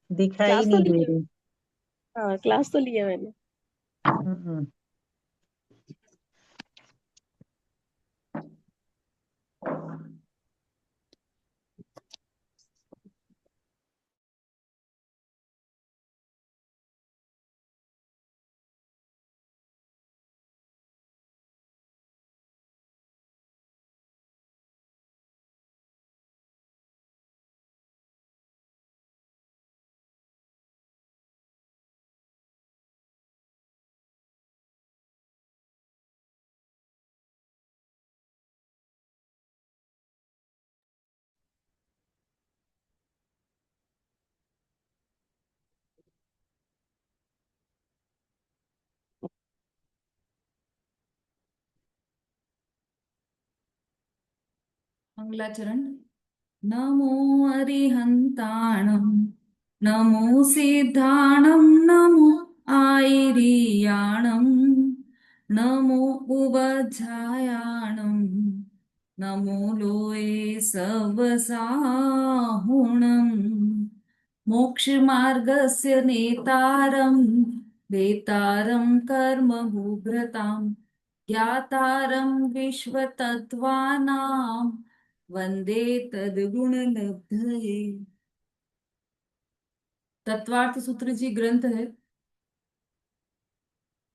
दिखाई क्लास तो नहीं ली दे है। रही। हाँ, क्लास तो ली है मैंने। हम्म। अगला चरण। नमो अरिहंताणं नमो सिद्धाणं नमो आयर्याणं नमो उवज्झायाणं नमो लोये सवसाहुणं मोक्षमार्गस्य नेतारं वेतारं कर्मभूभृतां ज्ञातारं विश्वतत्त्वानां वंदे तद्गुणलब्धये। तत्वार्थ सूत्र जी ग्रंथ है।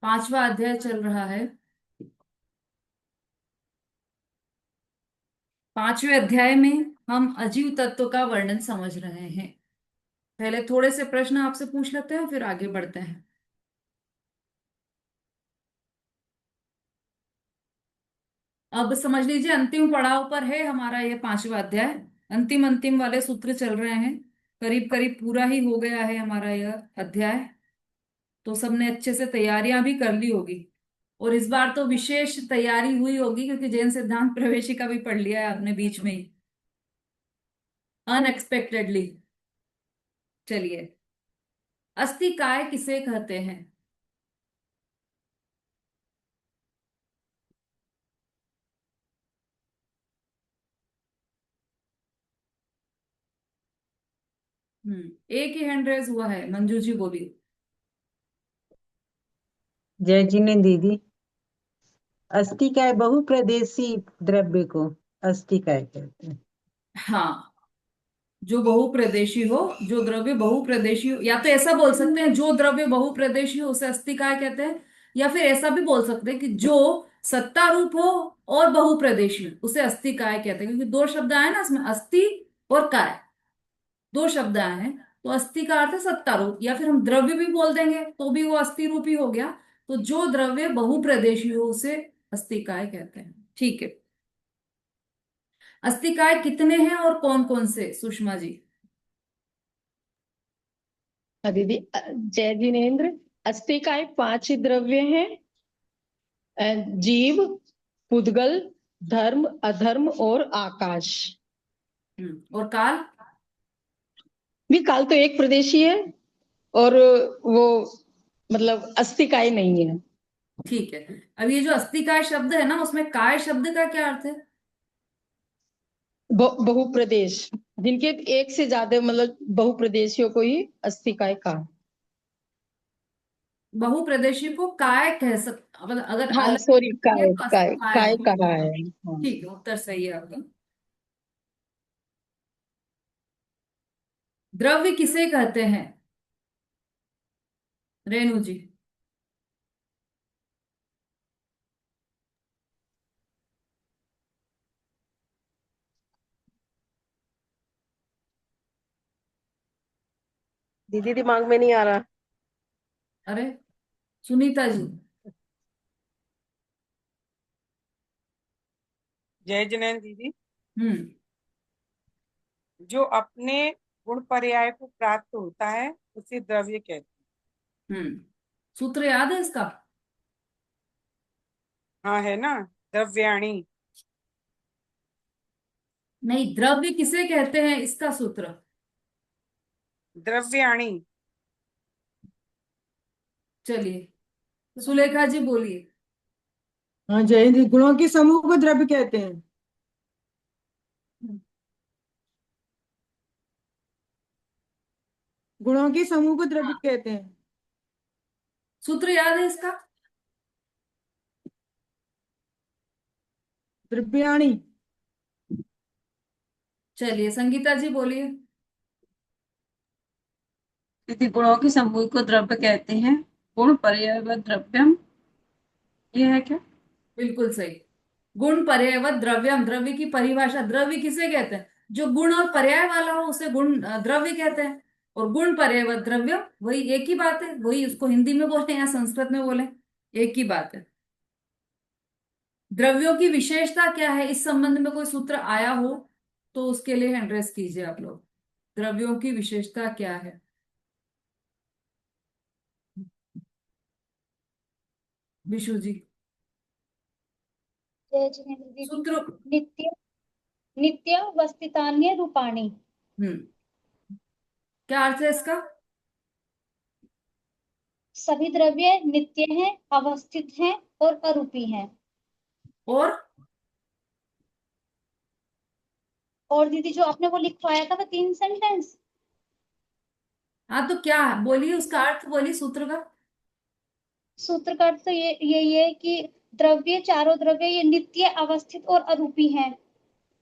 5वां अध्याय चल रहा है। 5वें अध्याय में हम अजीव तत्व का वर्णन समझ रहे हैं। पहले थोड़े से प्रश्न आपसे पूछ लेते हैं फिर आगे बढ़ते हैं। अब समझ लीजिए अंतिम पड़ाव पर है हमारा यह 5वां अध्याय। अंतिम अंतिम वाले सूत्र चल रहे हैं। करीब करीब पूरा ही हो गया है हमारा यह अध्याय। तो सबने अच्छे से तैयारियां भी कर ली होगी। और इस बार तो विशेष तैयारी हुई होगी क्योंकि जैन सिद्धांत प्रवेशिका भी पढ़ लिया है आपने बीच में ही, अनएक्सपेक्टेडली। चलिए, अस्थि काय किसे कहते हैं? एक ही हैंड रेज हुआ है, मंजू जी बोलिए। जय जी ने दीदी। अस्थिकाय बहुप्रदेशी द्रव्य को अस्थिकाय कहते हैं। हाँ, जो बहुप्रदेशी हो, जो द्रव्य बहुप्रदेशी हो, या तो ऐसा बोल सकते हैं जो द्रव्य बहुप्रदेशी हो उसे अस्थि काय कहते हैं। या फिर ऐसा भी बोल सकते हैं कि जो सत्ता रूप हो और बहुप्रदेशी हो उसे अस्थि काय कहते हैं, क्योंकि दो शब्द आए ना इसमें, अस्थि और काय। दो शब्द आए हैं। तो अस्थि का अर्थ है सत्ता रूप, या फिर हम द्रव्य भी बोल देंगे तो भी वो अस्थि रूप ही हो गया। तो जो द्रव्य बहुप्रदेशी हो उसे अस्थि काय कहते हैं। ठीक है। अस्थि काय कितने हैं और कौन कौन से, सुषमा जी? दीदी, जय जिनेन्द्र। अस्थि का एक 5 द्रव्य हैं। जीव, पुद्गल, धर्म, अधर्म और आकाश। और काल? भी काल तो एक प्रदेशी है। और वो मतलब अस्थि का ही नहीं है। ठीक है। अब ये जो अस्थि काय शब्द है ना, उसमें काय शब्द का क्या अर्थ है? बहुप्रदेश, जिनके एक से ज्यादा मतलब बहुप्रदेशियों को ही अस्थि काय कहा। बहुप्रदेशी को काय कह सकते, मतलब अगर हाँ, अलग सॉरी, है काय तो काय काय काय है। कहा है। हाँ। ठीक है, उत्तर सही है आपका। द्रव्य किसे कहते हैं, रेणु जी? दीदी, दिमाग में नहीं आ रहा। अरे, सुनीता जी। जय जिनेन्द्र दीदी। हम्म। जो अपने गुण पर्याय को प्राप्त होता है उसे द्रव्य कहते सूत्र याद है इसका? हैं। हाँ, है ना। द्रव्याणी। नहीं, द्रव्य किसे कहते हैं इसका सूत्र। द्रव्याणी। चलिए, सुलेखा जी बोलिए। हाँ जय हिंद। गुणों के समूह को द्रव्य कहते हैं। गुणों के समूह को द्रव्य कहते हैं। सूत्र याद है इसका? द्रव्याणी। चलिए संगीता जी बोलिए। यदि गुणों के समूह को द्रव्य कहते हैं। गुण पर्याय व द्रव्यम, ये है क्या? बिल्कुल सही। गुण पर्याय व द्रव्यम, द्रव्य की परिभाषा, द्रव्य किसे कहते हैं? जो गुण और पर्याय वाला हो उसे गुण द्रव्य कहते हैं। और गुण पर्याय व द्रव्यम वही एक ही बात है, वही उसको हिंदी में बोले या संस्कृत में बोले, एक ही बात है। द्रव्यों की विशेषता क्या है, इस संबंध में कोई सूत्र आया हो तो उसके लिए हैंड रेस कीजिए आप लोग। द्रव्यों की विशेषता क्या है? विशु जी। जय जिनेन्द्र दीदी। सूत्र। नित्य नित्यावस्थितान्य रूपाणि। क्या अर्थ है इसका? सभी द्रव्य नित्य हैं, अवस्थित हैं और अरूपी हैं। और दीदी जो आपने वो लिखवाया था वो 3 सेंटेंस। हाँ तो क्या बोलिए, उसका अर्थ बोलिए सूत्र का। सूत्र का अर्थ तो ये है कि द्रव्य, चारों द्रव्य ये नित्य, अवस्थित और अरूपी हैं।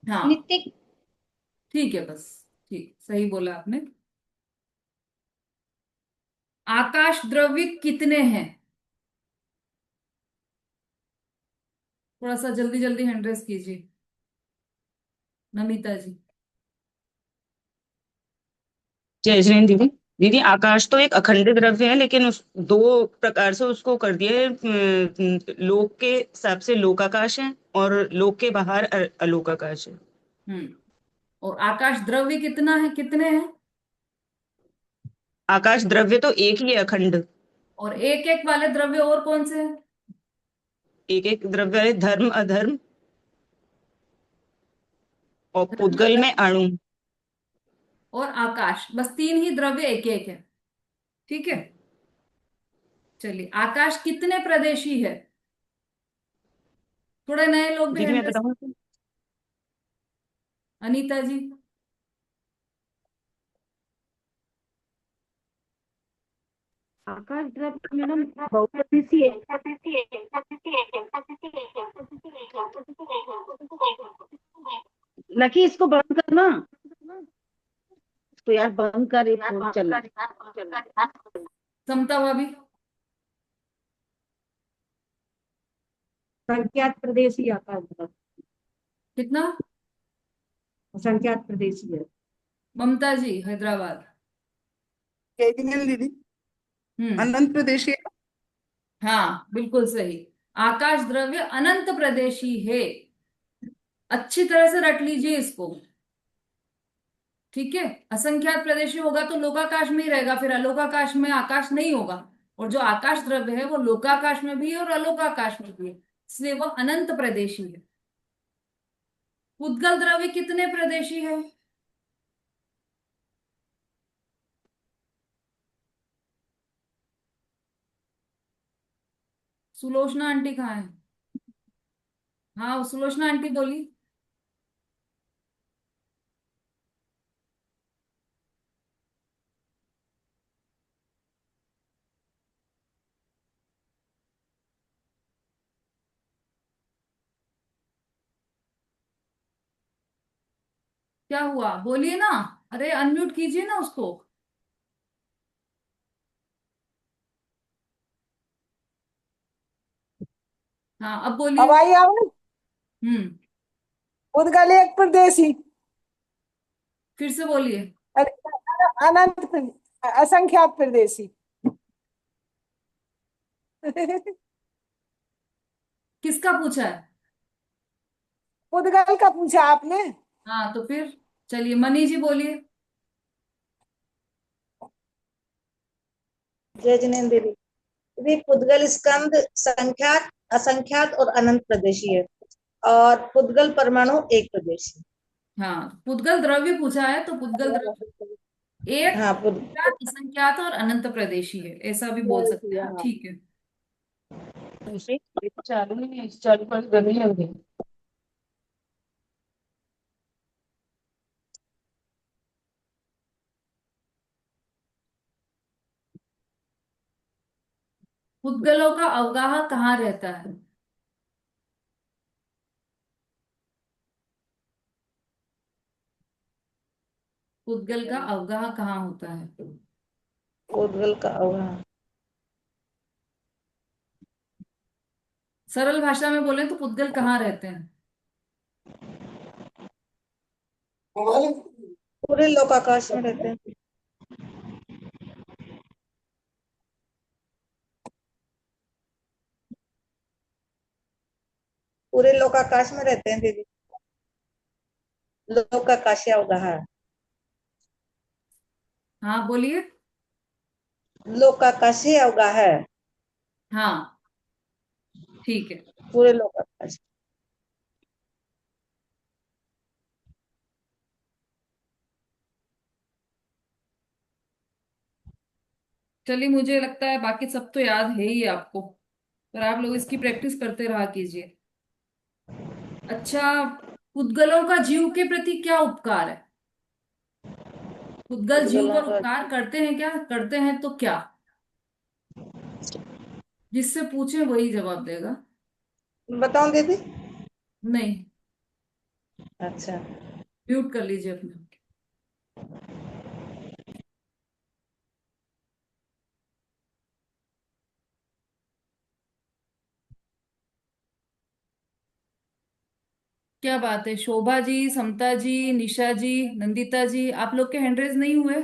हाँ नित्य। ठीक है, बस ठीक, सही बोला आपने। आकाश द्रव्य कितने हैं? थोड़ा सा जल्दी जल्दी हैंड रेस कीजिए नमिता जी। जय जैन दीदी। दीदी आकाश तो एक अखंड द्रव्य है, लेकिन उस दो प्रकार से उसको कर दिए। लोक के हिसाब से लोकाकाश है और लोक के बाहर अलोकाकाश है। और आकाश द्रव्य कितना है, कितने हैं? आकाश द्रव्य तो एक ही है, अखंड। और एक एक वाले द्रव्य और कौन से हैं? एक एक द्रव्य है, धर्म अधर्म और धर्म, पुद्गल में अधर्म अणु। और आकाश, बस 3 ही द्रव्य एक एक है। ठीक है, चलिए आकाश कितने प्रदेशी है? थोड़े नए लोग भी दीदी हैंड मैं रेस। बताऊं? अनीता जी। आकाश द्रव्य मैडम बहुप्रदेशीय है। लकी इसको बंद करना। तो यार बंद कर, एक फोन चल रहा है। समता भाभी। संख्यात प्रदेशी आकाश द्रव्य। कितना? संख्यात प्रदेशी है। ममता जी हैदराबाद। जय जिनेन्द्र दीदी। अनंत प्रदेशी। हाँ बिल्कुल सही। आकाश द्रव्य अनंत प्रदेशी है। अच्छी तरह से रट लीजिए इसको। ठीक है, असंख्यात प्रदेशी होगा तो लोकाकाश में ही रहेगा, फिर अलोकाकाश में आकाश नहीं होगा। और जो आकाश द्रव्य है वो लोकाकाश में भी है और अलोकाकाश में भी है, इसलिए वो अनंत प्रदेशी है। उद्गल द्रव्य कितने प्रदेशी है? सुलोचना आंटी कहाँ है? हाँ सुलोचना आंटी बोली। क्या हुआ बोलिए ना। अरे अनम्यूट कीजिए ना उसको। हाँ अब बोलिए। अब आई आपने। हम्म। उद्गल एक प्रदेशी। फिर से बोलिए। अनंत असंख्यात प्रदेशी। किसका पूछा है? उद्गल का पूछा आपने। हाँ तो फिर चलिए मनी जी बोलिए। जय जिनेन्द्र देवी। यदि पुद्गल स्कंद संख्यात, असंख्यात और अनंत प्रदेशी है और पुद्गल परमाणु एक प्रदेशी। हाँ पुद्गल द्रव्य पूछा है तो पुद्गल द्रव्य एक हाँ संख्यात, असंख्यात और अनंत प्रदेशी है, ऐसा भी बोल सकते हैं। हाँ। ठीक है। चालू नहीं, चालू पर गर्मी लग रही। पुद्गलों का अवगाह कहाँ रहता है? पुद्गल का अवगाह कहाँ होता है? पुद्गल का अवगाह सरल भाषा में बोले तो पुद्गल कहाँ रहते हैं? पूरे लोकाकाश में रहते हैं। पूरे लोकाकाश में रहते हैं दीदी। लोकाकाशीय अवगाह। हाँ बोलिए। लोकाकाशीय अवगाह है। हाँ ठीक है। पूरे लोकाकाश। चलिए मुझे लगता है बाकी सब तो याद है ही आपको, पर आप लोग इसकी प्रैक्टिस करते रहा कीजिए। अच्छा, पुद्गलों का जीव के प्रति क्या उपकार है? पुद्गल जीव पुद्गलों पर का उपकार करते हैं क्या? करते हैं तो क्या? जिससे पूछे वही जवाब देगा। बताऊं दीदी? नहीं, अच्छा। म्यूट कर लीजिए अपने। क्या बात है, शोभा जी, समता जी, निशा जी, नंदिता जी, आप लोग के हैंड रेज नहीं हुए?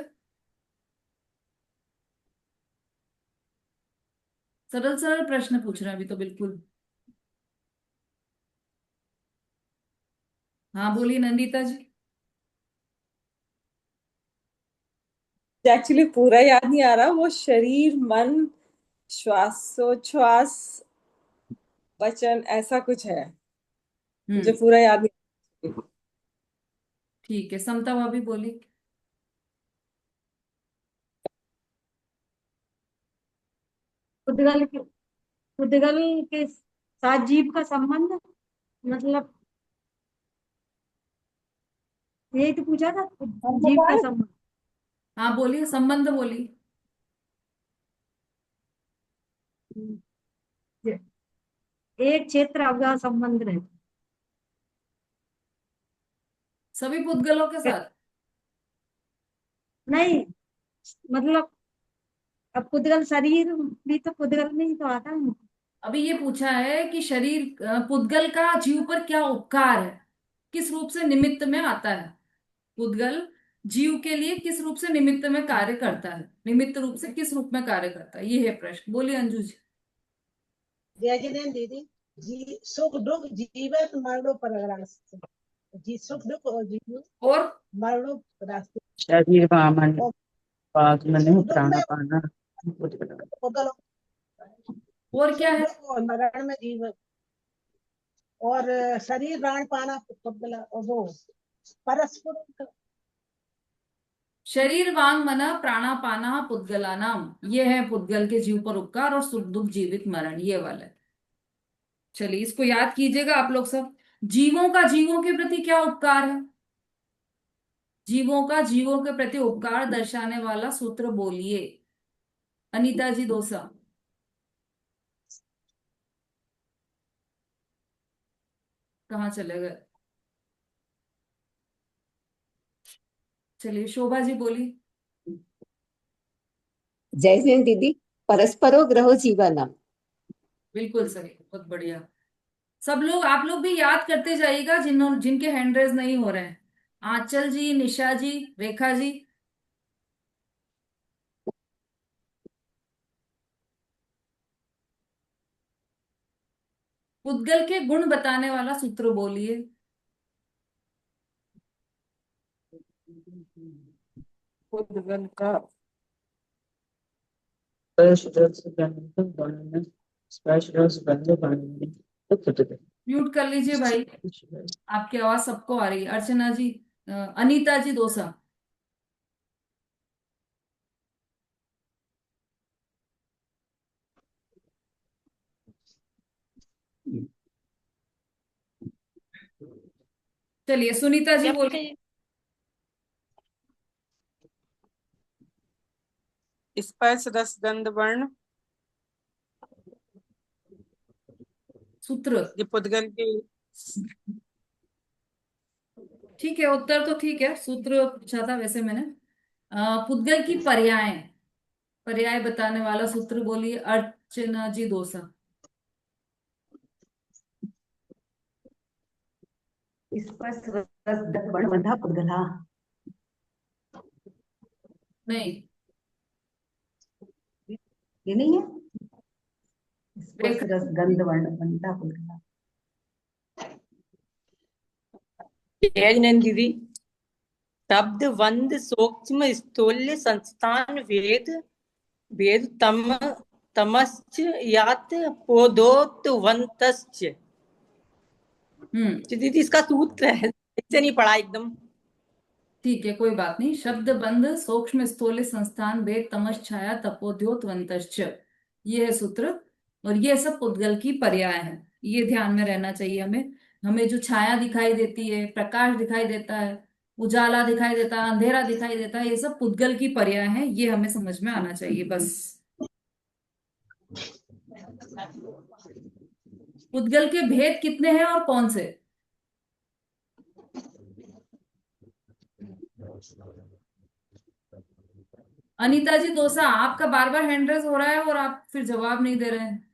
सरल सरल प्रश्न पूछ रहे हैं अभी तो बिल्कुल। हाँ बोलिए नंदिता जी। एक्चुअली पूरा याद नहीं आ रहा, वो शरीर मन श्वासोच्छ्वास वचन ऐसा कुछ है, मुझे हम्म, पूरा याद नहीं। ठीक है, समता भाभी बोली। पुद्गल पुद्गल के साथ जीव का संबंध, मतलब यही तो पूछा था, हम जीव बता का रहे संबंध। हाँ बोलिए, संबंध बोलिए। एक क्षेत्र अवगाह संबंध रहता सभी पुद्गलों के है। साथ? नहीं, मतलब अब पुद्गल शरीर भी तो पुद्गल में ही तो आता है। अभी ये पूछा है कि शरीर पुद्गल का जीव पर क्या उपकार है, किस रूप से निमित्त में आता है? पुद्गल जीव के लिए किस रूप से निमित्त में कार्य करता है, निमित्त रूप से किस रूप में कार्य करता है, ये है प्रश्न। बोलिए अंजू जी। जय जिनेन्द्र दीदी। जी सुख दुख जीवन मरणों पर रास्ते। जी सुख दुख और जीवन और मरणों पर रास्ते। शरीर वामन और पाद मन सुख दुख में प्राणापान। पुद्गल, और क्या सुख है? दुख और मरण में जीवन, और शरीर प्राण पाना पुद्गल, और वो परस्पर। शरीर वांग मन प्राणापाना पुद्गलानाम, ये है पुद्गल के जीव पर उपकार, और सुख दुख जीवित मरण, ये वाला है। चलिए इसको याद कीजिएगा आप लोग सब। जीवों का जीवों के प्रति क्या उपकार है? जीवों का जीवों के प्रति उपकार दर्शाने वाला सूत्र बोलिए। अनीता जी दोसा। कहाँ चले गए? चलिए शोभा जी बोली। जय हिंद दीदी। परस्परो ग्रहो जीवनम। बिल्कुल सही, बहुत बढ़िया। सब लोग, आप लोग भी याद करते जाइएगा जिनके हैंड रेज नहीं हो रहे हैं। आंचल जी, निशा जी, रेखा जी। पुद्गल के गुण बताने वाला सूत्र बोलिए। पुद्गल का स्पर्श रस गंध वर्ण, स्पर्श रस गंध वर्ण तो पुद्गल। म्यूट कर लीजिए भाई, आपकी आवाज सबको आ रही है। अर्चना जी, अनीता जी दोसा। चलिए सुनीता जी बोलिए। स्पर्श रस गंध वर्ण सूत्र। ये पुद्गल की ठीक है, उत्तर तो ठीक है, सूत्र पूछा था वैसे मैंने। पुद्गल की पर्याय, पर्याय बताने वाला सूत्र बोलिए अर्चना जी दोसा। स्पर्श रस दर्पण बंधा पुद्गला। नहीं, ये नहीं है? स्पर्श रेखा। रस गंध वर्ण बंधा पुद्गला। जय नंद दीदी। शब्द वंद सूक्ष्म स्थूल संस्थान वेद वेद तमश्च यात पोदोत्वंतश्च। दीदी इसका सूत्र है, इससे नहीं पढ़ा एकदम। ठीक है, कोई बात नहीं। शब्द बंध सूक्ष्म स्थूल संस्थान वेद तमस छाया तपोद्योतवंतश्च, ये है सूत्र। और ये सब पुद्गल की पर्याय है, ये ध्यान में रहना चाहिए हमें। हमें जो छाया दिखाई देती है, प्रकाश दिखाई देता है, उजाला दिखाई देता है, अंधेरा दिखाई देता है, ये सब पुद्गल की पर्याय है, ये हमें समझ में आना चाहिए बस। पुद्गल के भेद कितने हैं और कौन से? अनीता जी दोसा, आपका बार बार हैंड रेज हो रहा है और आप फिर जवाब नहीं दे रहे हैं।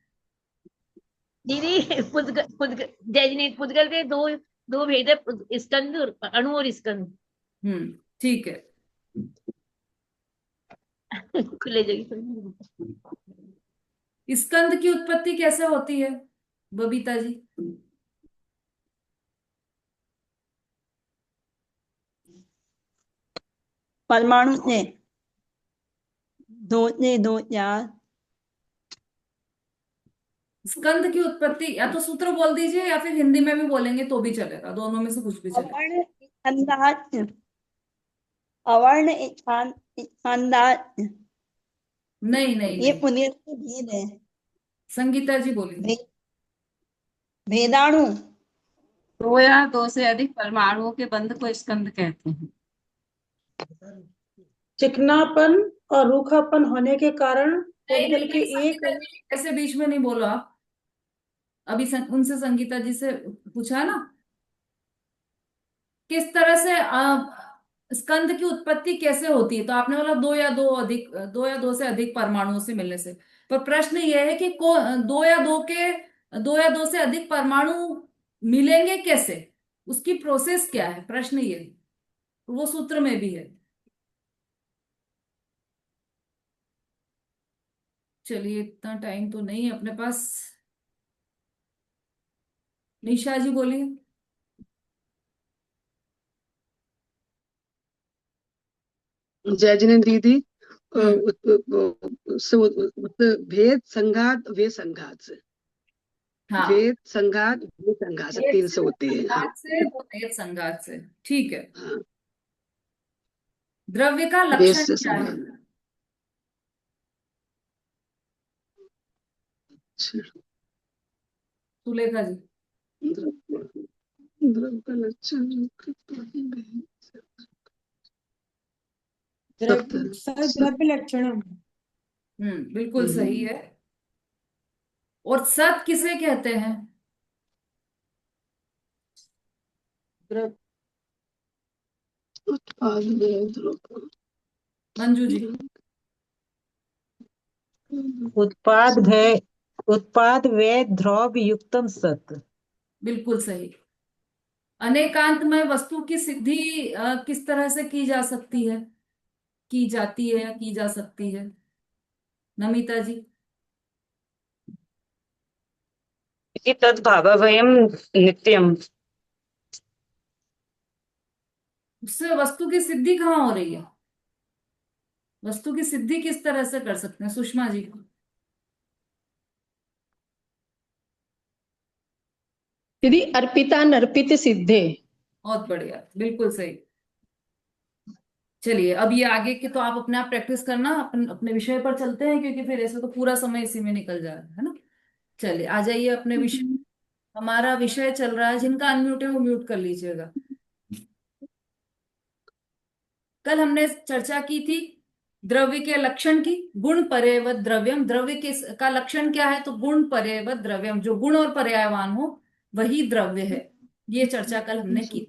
दीदी पुद्गल के दो दो भेद है, स्कंद अणु और स्कंद। ठीक है। खुले जगह। स्कंद की उत्पत्ति कैसे होती है बबीता जी? परमाणु से दो से दो चार। स्कंद की उत्पत्ति या तो सूत्र बोल दीजिए या फिर हिंदी में भी बोलेंगे तो भी चलेगा, दोनों में से कुछ भी चलेगा। अवर्ण अंदाज, अवर्ण अंदाज। नहीं नहीं ये नहीं, पुद्गल के भेद है। संगीता जी बोलिए। भेदाणु। दो या दो से अधिक परमाणुओं के बंध को स्कंद कहते हैं। चिकनापन और रूखापन होने के कारण नहीं पुद्गल नहीं के नहीं, एक संगीता जी ऐसे बीच में नहीं बोलो आप। अभी उनसे संगीता जी से पूछा है ना किस तरह से स्कंद की उत्पत्ति कैसे होती है, तो आपने बोला दो या दो से अधिक परमाणुओं से मिलने से। पर प्रश्न यह है कि दो या दो से अधिक परमाणु मिलेंगे कैसे, उसकी प्रोसेस क्या है, प्रश्न ये है। वो सूत्र में भी है। चलिए, इतना टाइम तो नहीं है अपने पास। निशा जी बोलिए। जय जिनेन्द्र दीदी। भेद संघात वे संघात से, हाँ, वेद संघात वे संघात से, भेद 3 से से होते हैं। हाँ संघात से, वो भेद संघात से, ठीक है। हाँ। द्रव्य का वेद लक्षण से क्या है? संघात। सुलेखा जी। द्रव्य का लक्षण द्रव्य लक्षण। बिल्कुल सही है। और सत किसे कहते हैं? मंजू जी। उत्पाद व द्रव्य युक्तम सत। बिल्कुल सही। अनेकांत में वस्तु की सिद्धि किस तरह से की जा सकती है, की जाती है या की जा सकती है? नमिता जी। तद्भाववयम नित्यम। उससे वस्तु की सिद्धि कहाँ हो रही है? वस्तु की सिद्धि किस तरह से कर सकते हैं सुषमा जी? यदि अर्पिता नर्पित सिद्धे। बहुत बढ़िया, बिल्कुल सही। चलिए, अब ये आगे के तो आप अपने आप प्रैक्टिस करना, अपने विषय पर चलते हैं, क्योंकि फिर ऐसे तो पूरा समय इसी में निकल जा रहा है ना। चलिए, आ जाइए अपने विषय। हमारा विषय चल रहा है, जिनका अनम्यूट है वो म्यूट कर लीजिएगा। कल हमने चर्चा की थी द्रव्य के लक्षण की, गुण पर्यायवत द्रव्यम, द्रव्य के का लक्षण क्या है, तो गुण पर्यायवत द्रव्यम, जो गुण और पर्यायवान हो वही द्रव्य है। ये चर्चा कल हमने की।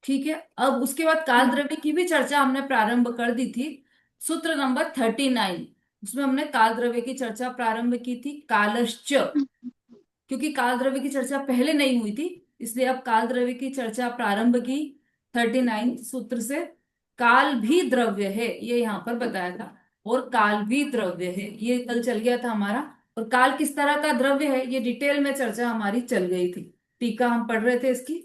ठीक है, अब उसके बाद काल द्रव्य की भी चर्चा हमने प्रारंभ कर दी थी। सूत्र नंबर 39, उसमें हमने काल द्रव्य की चर्चा प्रारंभ की थी, कालश्च। क्योंकि काल द्रव्य की चर्चा पहले नहीं हुई थी, इसलिए अब काल द्रव्य की चर्चा प्रारंभ की 39 सूत्र से। काल भी द्रव्य है, ये यहाँ पर बताया था, और काल भी द्रव्य है, ये कल चल गया था हमारा। और काल किस तरह का द्रव्य है, ये डिटेल में चर्चा हमारी चल गई थी। टीका हम पढ़ रहे थे इसकी।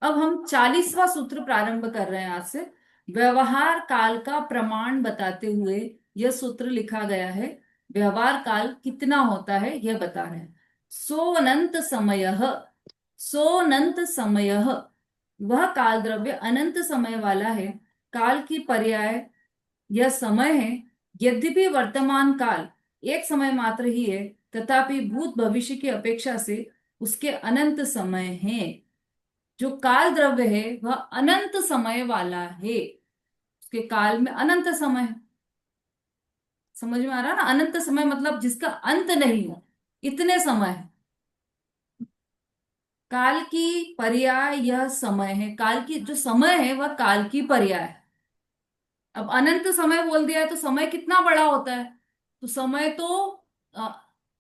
अब हम 40वां सूत्र प्रारंभ कर रहे हैं आज से। व्यवहार काल का प्रमाण बताते हुए यह सूत्र लिखा गया है। व्यवहार काल कितना होता है यह बता रहे हैं। सोऽनंत समयः, सोऽनंत समयः, वह काल द्रव्य अनंत समय वाला है। काल की पर्याय यह समय है। यद्यपि वर्तमान काल एक समय मात्र ही है, तथापि भूत भविष्य की अपेक्षा से उसके अनंत समय हैं। जो काल द्रव्य है वह अनंत समय वाला है, उसके काल में अनंत समय है। समझ में आ रहा है ना, अनंत समय मतलब जिसका अंत नहीं हो, इतने समय है। काल की पर्याय यह समय है, काल की जो समय है वह काल की पर्याय है। अब अनंत समय बोल दिया है तो समय कितना बड़ा होता है, तो समय तो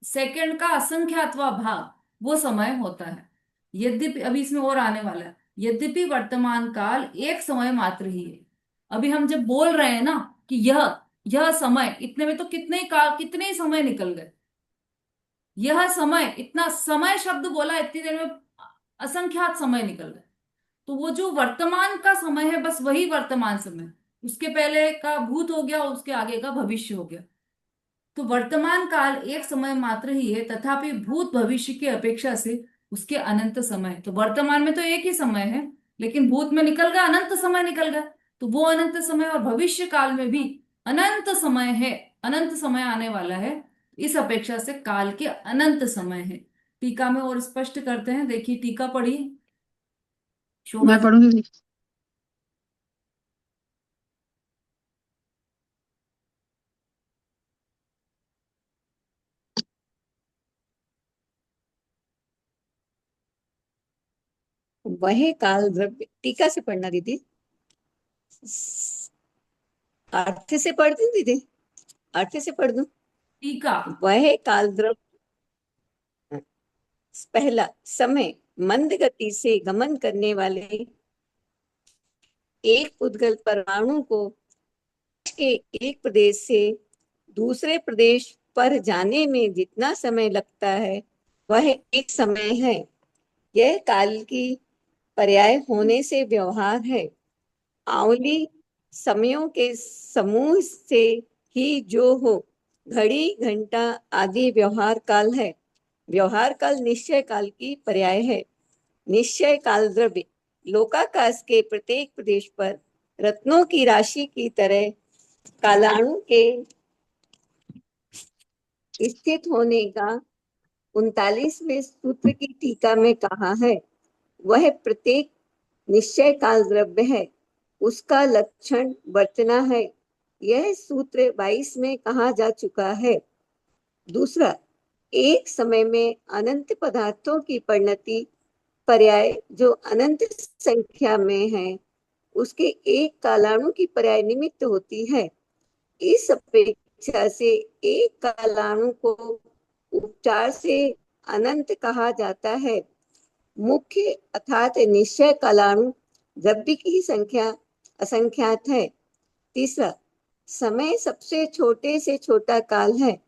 सेकंड का असंख्यातवां भाग वो समय होता है। यद्यपि अभी इसमें और आने वाला है, यद्यपि वर्तमान काल एक समय मात्र ही है। अभी हम जब बोल रहे हैं ना कि यह समय, इतने में तो कितने ही काल, कितने ही समय निकल गए। यह समय, इतना समय शब्द बोला, इतनी देर में असंख्यात समय निकल गए। तो वो जो वर्तमान का समय है बस वही वर्तमान समय, उसके पहले का भूत हो गया, उसके आगे का भविष्य हो गया। तो वर्तमान काल एक समय मात्र ही है, तथापि भूत भविष्य की अपेक्षा से उसके अनंत समय। तो वर्तमान में तो एक ही समय है, लेकिन भूत में निकल गया, अनंत समय निकल गया। तो वो अनंत समय और भविष्य काल में भी अनंत समय है, अनंत समय आने वाला है। इस अपेक्षा से काल के अनंत समय है। टीका में और स्पष्ट करते हैं, देखिए टीका पढ़िए शोभा मैं जी। पढ़ूंगी। वह काल द्रव्य, टीका से पढ़ना दीदी, अर्थ से पढ़ दूं दीदी, अर्थ से पढ़ दूं। टीका, वह काल द्रव्य, पहला समय मंद गति से गमन करने वाले एक उद्गल परमाणु को के एक प्रदेश से दूसरे प्रदेश पर जाने में जितना समय लगता है वह एक समय है। यह काल की पर्याय होने से व्यवहार है। आवली समयों के समूह से ही जो हो, घड़ी घंटा आदि व्यवहार काल है। व्यवहार काल निश्चय काल की पर्याय है। निश्चय काल द्रव्य लोकाकाश के प्रत्येक प्रदेश पर रत्नों की राशि की तरह कालाणु के स्थित होने का 39वें सूत्र की टीका में कहा है। वह प्रत्येक निश्चय काल द्रव्य है, उसका लक्षण बचना है। यह सूत्र 22 में कहा जा चुका है। दूसरा, एक समय में अनंत पदार्थों की परिणति पर्याय जो अनंत संख्या में है, उसके एक कालाणु की पर्याय निमित्त होती है। इस अपेक्षा से एक कालाणु को उपचार से अनंत कहा जाता है। मुख्य अर्थात निश्चय कालाणु द्रव्य की संख्या असंख्यात है। तीसरा, समय सबसे छोटे से छोटा काल है,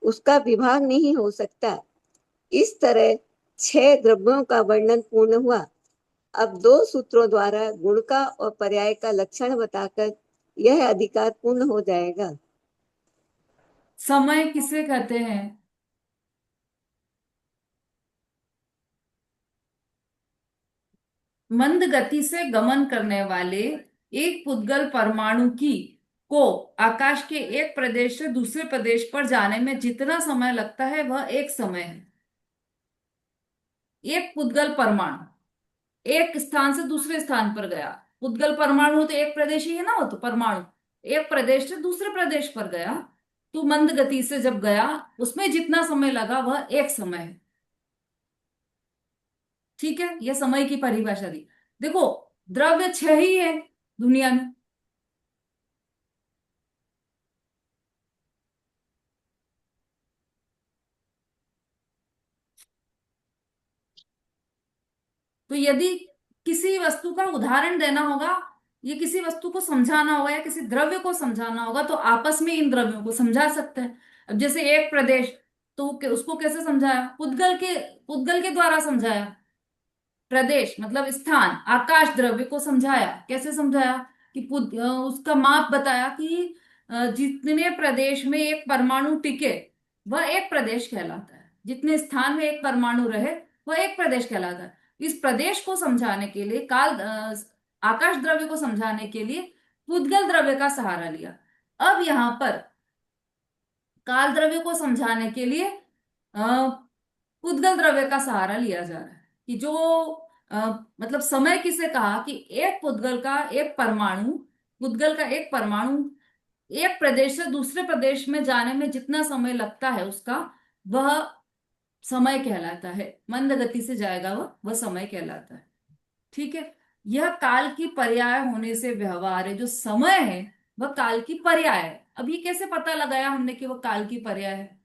उसका विभाग नहीं हो सकता। इस तरह 6 द्रव्यों का वर्णन पूर्ण हुआ। अब 2 सूत्रों द्वारा गुण का और पर्याय का लक्षण बताकर यह अधिकार पूर्ण हो जाएगा। समय किसे कहते हैं? मंद गति से गमन करने वाले एक पुद्गल परमाणु की को आकाश के एक प्रदेश से दूसरे प्रदेश पर जाने में जितना समय लगता है वह एक समय है। एक पुद्गल परमाणु एक स्थान से दूसरे स्थान पर गया। पुद्गल परमाणु तो एक प्रदेश ही है ना, वो तो परमाणु एक प्रदेश से दूसरे प्रदेश पर गया, तो मंद गति से जब गया उसमें जितना समय लगा वह एक समय है। ठीक है, यह समय की परिभाषा दी। देखो द्रव्य 6 ही है दुनिया में। तो यदि किसी वस्तु का उदाहरण देना होगा, ये किसी वस्तु को समझाना होगा या किसी द्रव्य को समझाना होगा, तो आपस में इन द्रव्यों को समझा सकते हैं। अब जैसे एक प्रदेश, तो उसको कैसे समझाया? पुद्गल के द्वारा समझाया। प्रदेश मतलब स्थान, आकाश द्रव्य को समझाया। कैसे समझाया? कि उसका माप बताया कि जितने प्रदेश में एक परमाणु टिके वह एक प्रदेश कहलाता है, जितने स्थान में एक परमाणु रहे वह एक प्रदेश कहलाता है। इस प्रदेश को समझाने के लिए आकाश द्रव्य को समझाने के लिए पुद्गल द्रव्य का सहारा लिया। अब यहां पर काल द्रव्य को समझाने के लिए पुद्गल द्रव्य का सहारा लिया जा रहा है कि जो मतलब समय किसे कहा कि एक पुद्गल का एक परमाणु एक प्रदेश से दूसरे प्रदेश में जाने में जितना समय लगता है उसका वह समय कहलाता है। मंद गति से जाएगा वह समय कहलाता है। ठीक है, यह काल की पर्याय होने से व्यवहार है। जो समय है वह काल की पर्याय है। अब ये कैसे पता लगाया हमने कि वह काल की पर्याय है?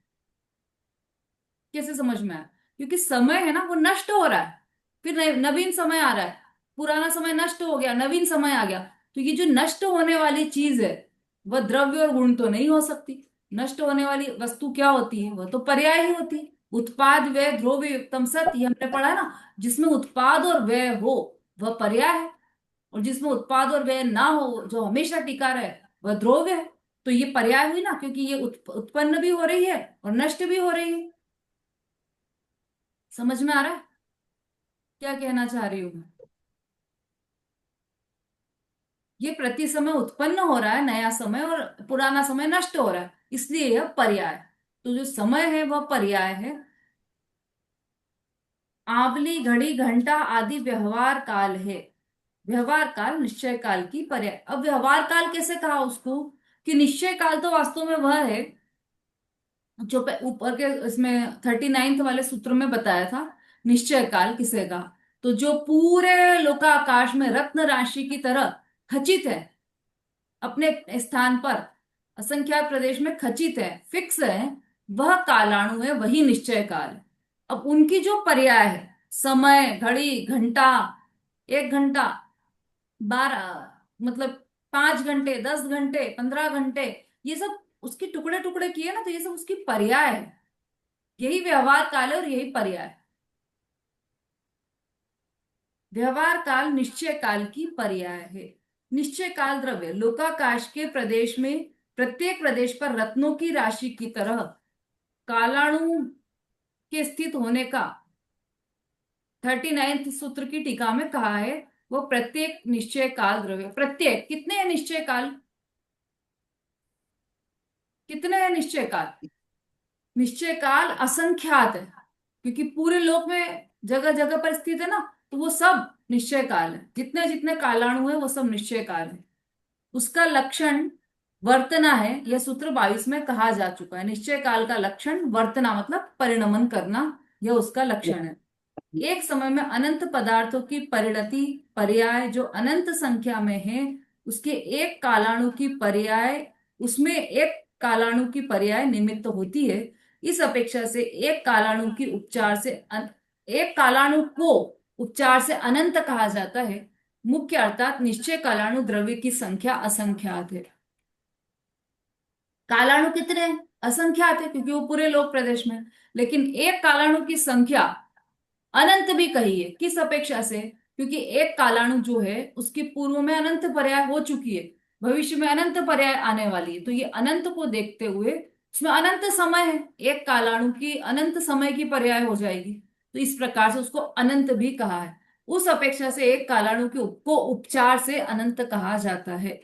कैसे समझ में आया? क्योंकि समय है ना वो नष्ट हो रहा है, फिर नवीन समय आ रहा है। पुराना समय नष्ट हो गया, नवीन समय आ गया। तो ये जो नष्ट होने वाली चीज है वह द्रव्य और गुण तो नहीं हो सकती। नष्ट होने वाली वस्तु क्या होती है? वह तो पर्याय ही होती है। उत्पाद व्यय द्रव्य युक्तम सत, ये हमने पढ़ा ना। जिसमें उत्पाद और व्यय हो वह पर्याय है, और जिसमें उत्पाद और व्यय ना हो, जो हमेशा टिका रहे, वह द्रव्य है। तो ये पर्याय हुई ना, क्योंकि ये उत्पन्न भी हो रही है और नष्ट भी हो रही है। समझ में आ रहा है क्या कहना चाह रही हूं मैं? ये प्रति समय उत्पन्न हो रहा है नया समय, और पुराना समय नष्ट हो रहा है, इसलिए यह पर्याय। तो जो समय है वह पर्याय है। आवली घड़ी घंटा आदि व्यवहार काल है। व्यवहार काल निश्चय काल की पर्याय। अब व्यवहार काल कैसे कहा उसको? कि निश्चय काल तो वास्तव में वह है जो ऊपर के इसमें 39 वाले सूत्र में बताया था। निश्चय काल किसे कहा? तो जो पूरे लोकाकाश में रत्न राशि की तरह खचित है, अपने स्थान पर असंख्यात प्रदेश में खचित है, फिक्स है, वह कालाणु है, वही निश्चय काल है। अब उनकी जो पर्याय है, समय, घड़ी, घंटा, 1 घंटा, 12 मतलब 5 घंटे, 10 घंटे, 15 घंटे, ये सब उसके टुकड़े टुकड़े किए ना, तो ये सब उसकी पर्याय है। यही व्यवहार काल है और यही पर्याय है। व्यवहार काल निश्चय काल की पर्याय है। निश्चय काल द्रव्य लोकाकाश के प्रदेश में प्रत्येक प्रदेश पर रत्नों की राशि की तरह कालाणु के स्थित होने का 39 सूत्र की टीका में कहा है। वो प्रत्येक निश्चय काल द्रव्य, प्रत्येक कितने हैं निश्चय काल? कितने हैं निश्चय काल? निश्चय काल असंख्यात है, क्योंकि पूरे लोक में जगह जगह पर स्थित है ना, तो वो सब निश्चय काल है। जितने जितने कालाणु है वो सब निश्चय काल है। उसका लक्षण वर्तना है, यह सूत्र 22 में कहा जा चुका है। निश्चय काल का लक्षण वर्तना मतलब परिणमन करना, यह उसका लक्षण है। एक समय में अनंत पदार्थों की परिणति पर्याय जो अनंत संख्या में है, उसके एक कालाणु की पर्याय, उसमें एक कालाणु की पर्याय निमित्त होती है। इस अपेक्षा से एक कालाणु की उपचार से एक कालाणु को उपचार से अनंत कहा जाता है। मुख्य अर्थात निश्चय कालाणु द्रव्य की संख्या असंख्यात है। कालाणु कितने हैं? असंख्यात है, क्योंकि वो पूरे लोक प्रदेश में। लेकिन एक कालाणु की संख्या अनंत भी कही है। किस अपेक्षा से? क्योंकि एक कालाणु जो है उसकी पूर्व में अनंत पर्याय हो चुकी है, भविष्य में अनंत पर्याय आने वाली है। तो ये अनंत को देखते हुए उसमें अनंत समय है, एक कालाणु की अनंत समय की पर्याय हो जाएगी, तो इस प्रकार से उसको अनंत भी कहा है। उस अपेक्षा से एक कालाणु को उपचार से अनंत कहा जाता है।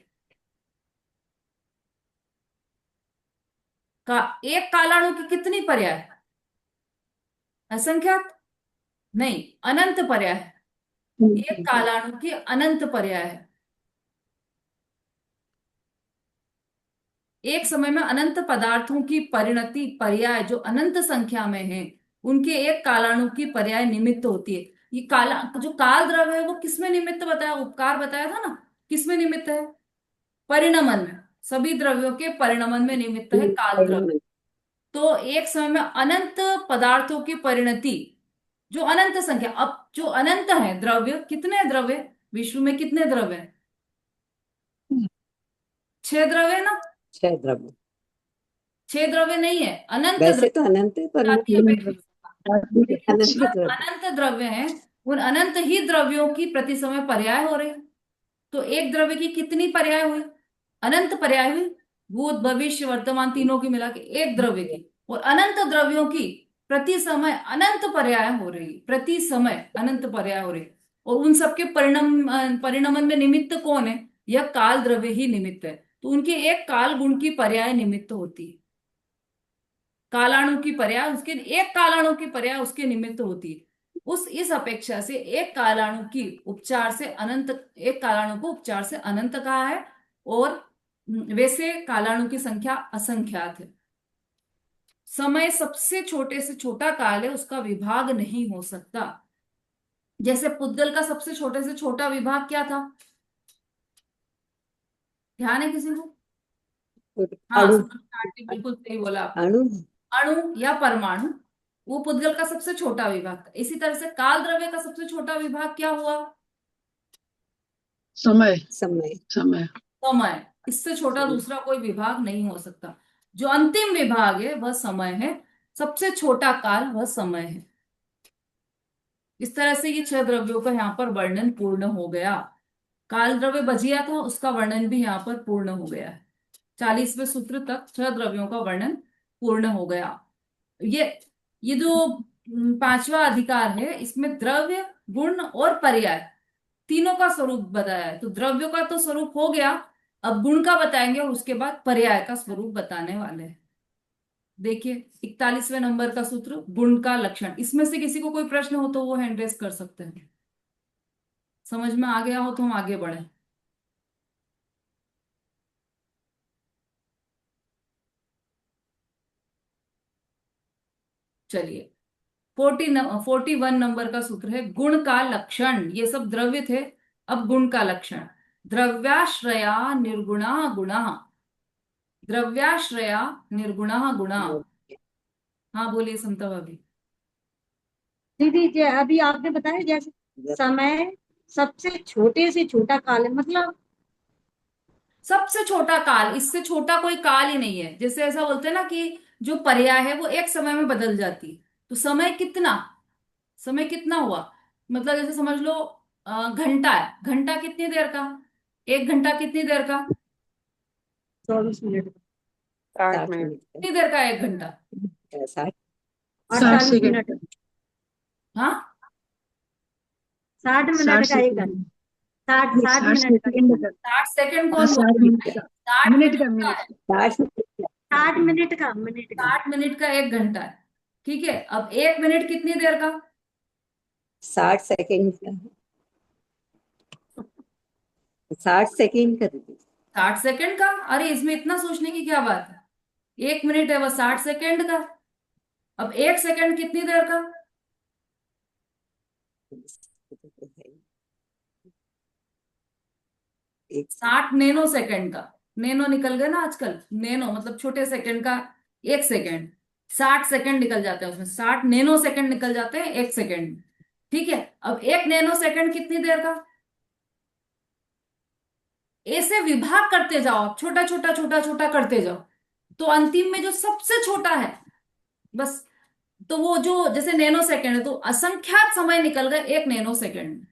एक कालाणु की कितनी पर्याय? असंख्यात नहीं, अनंत पर्याय है। एक कालाणु की अनंत पर्याय है। एक समय में अनंत पदार्थों की परिणति पर्याय जो अनंत संख्या में है, उनके एक कालाणु की पर्याय निमित्त होती है। ये काला जो काल द्रव्य है वो किसमें निमित्त बताया? उपकार बताया था ना, किसमें निमित्त है? परिणमन में। सभी द्रव्यों के परिणमन में निमित्त है काल द्रव्य। तो एक समय में अनंत पदार्थों की परिणति जो अनंत संख्या, अब जो अनंत है द्रव्य, कितने द्रव्य विश्व में? कितने द्रव्य है? 6 द्रव्य ना? 6 द्रव्य। 6 द्रव्य नहीं है, अनंत वैसे तो अनंत है पर जाति अपेक्षा। अनंत जो द्रव्य। अनंत द्रव्य हैं, उन अनंत ही द्रव्यों की प्रति समय पर्याय हो रही है। तो एक द्रव्य की कितनी पर्याय हुई? अनंत पर्याय हुई। भूत भविष्य वर्तमान तीनों की मिला के एक द्रव्य की, और अनंत द्रव्यों की प्रति समय अनंत पर्याय हो रही, प्रति समय अनंत पर्याय हो रही। और उन सबके परिणमन में निमित्त कौन है? यह काल द्रव्य ही निमित्त है। तो उनके एक काल गुण की पर्याय निमित्त होती है। कालाणु की पर्याय उसके, एक कालाणु की पर्याय उसके निमित्त होती है। इस अपेक्षा से एक कालाणु की उपचार से अनंत, एक कालाणु को उपचार से अनंत कहा है। और वैसे कालाणु की संख्या असंख्यात है। समय सबसे छोटे से छोटा काल है, उसका विभाग नहीं हो सकता। जैसे पुद्गल का सबसे छोटे से छोटा विभाग क्या था? ध्यान है किसी को? हाँ, अणु। बिल्कुल सही बोला आपने। अणु अणु या परमाणु, वो पुद्गल का सबसे छोटा विभाग था। इसी तरह से काल द्रव्य का सबसे छोटा विभाग क्या हुआ? समय। समय। समय। समय। इससे छोटा दूसरा कोई विभाग नहीं हो सकता। जो अंतिम विभाग है वह समय है, सबसे छोटा काल वह समय है। इस तरह से ये 6 द्रव्यों का यहाँ पर वर्णन पूर्ण हो गया। काल द्रव्य बचिया था, उसका वर्णन भी यहाँ पर पूर्ण हो गया है। 40वें सूत्र तक 6 द्रव्यों का वर्णन पूर्ण हो गया। ये जो 5वां अधिकार है, इसमें द्रव्य, गुण और पर्याय तीनों का स्वरूप बताया है। तो द्रव्यों का तो स्वरूप हो गया, अब गुण का बताएंगे और उसके बाद पर्याय का स्वरूप बताने वाले हैं। देखिए 41वें नंबर का सूत्र, गुण का लक्षण। इसमें से किसी को कोई प्रश्न हो तो वो हैंड रेस कर सकते हैं। समझ में आ गया हो तो हम आगे बढ़े। चलिए 41 नंबर का सूत्र है गुण का लक्षण। ये सब द्रव्य थे, अब गुण का लक्षण। द्रव्याश्रया निर्गुणा गुणा। द्रव्याश्रया निर्गुणा गुणा। हाँ बोलिए समता भाभी। दीदी अभी आपने बताया जैसे समय सबसे छोटे से छोटा काल है, मतलब सबसे छोटा काल, इससे छोटा कोई काल ही नहीं है। जैसे ऐसा बोलते हैं ना कि जो पर्याय है वो एक समय में बदल जाती है। तो समय कितना, समय कितना हुआ, मतलब जैसे समझ लो घंटा है। घंटा कितनी देर का? 1 घंटा कितनी देर का? 24 मिनट। 60 मिनट। कितनी देर का 1 घंटा? 48 मिनट। हाँ 60 मिनट का 1 घंटा। 60 मिनट का 1 घंटा। 60 सेकंड कौन बोलता है? 60 मिनट का है। 60 मिनट का 60 मिनट का 1 घंटा है। ठीक है, अब 1 मिनट कितनी देर का? 60 सेकंड का। 60 सेकंड का। 60 सेकंड का? अरे इसमें इतना सोचने की क्या बात है। 1 मिनट है वह 60 सेकंड का। अब 1 सेकंड कितनी देर का? 60 नैनो सेकंड का। नैनो निकल गए ना आजकल, नैनो मतलब छोटे सेकंड का 1 सेकंड। 60 सेकंड निकल जाते हैं उसमें, 60 नैनो सेकंड निकल जाते हैं 1 सेकंड। ठीक है, अब 1 नैनो सेकंड कितनी देर का? ऐसे विभाग करते जाओ आप, छोटा छोटा छोटा छोटा करते जाओ, तो अंतिम में जो सबसे छोटा है बस, तो वो जो जैसे नैनो सेकंड है, तो असंख्यात समय निकल गए 1 नैनो सेकंड में।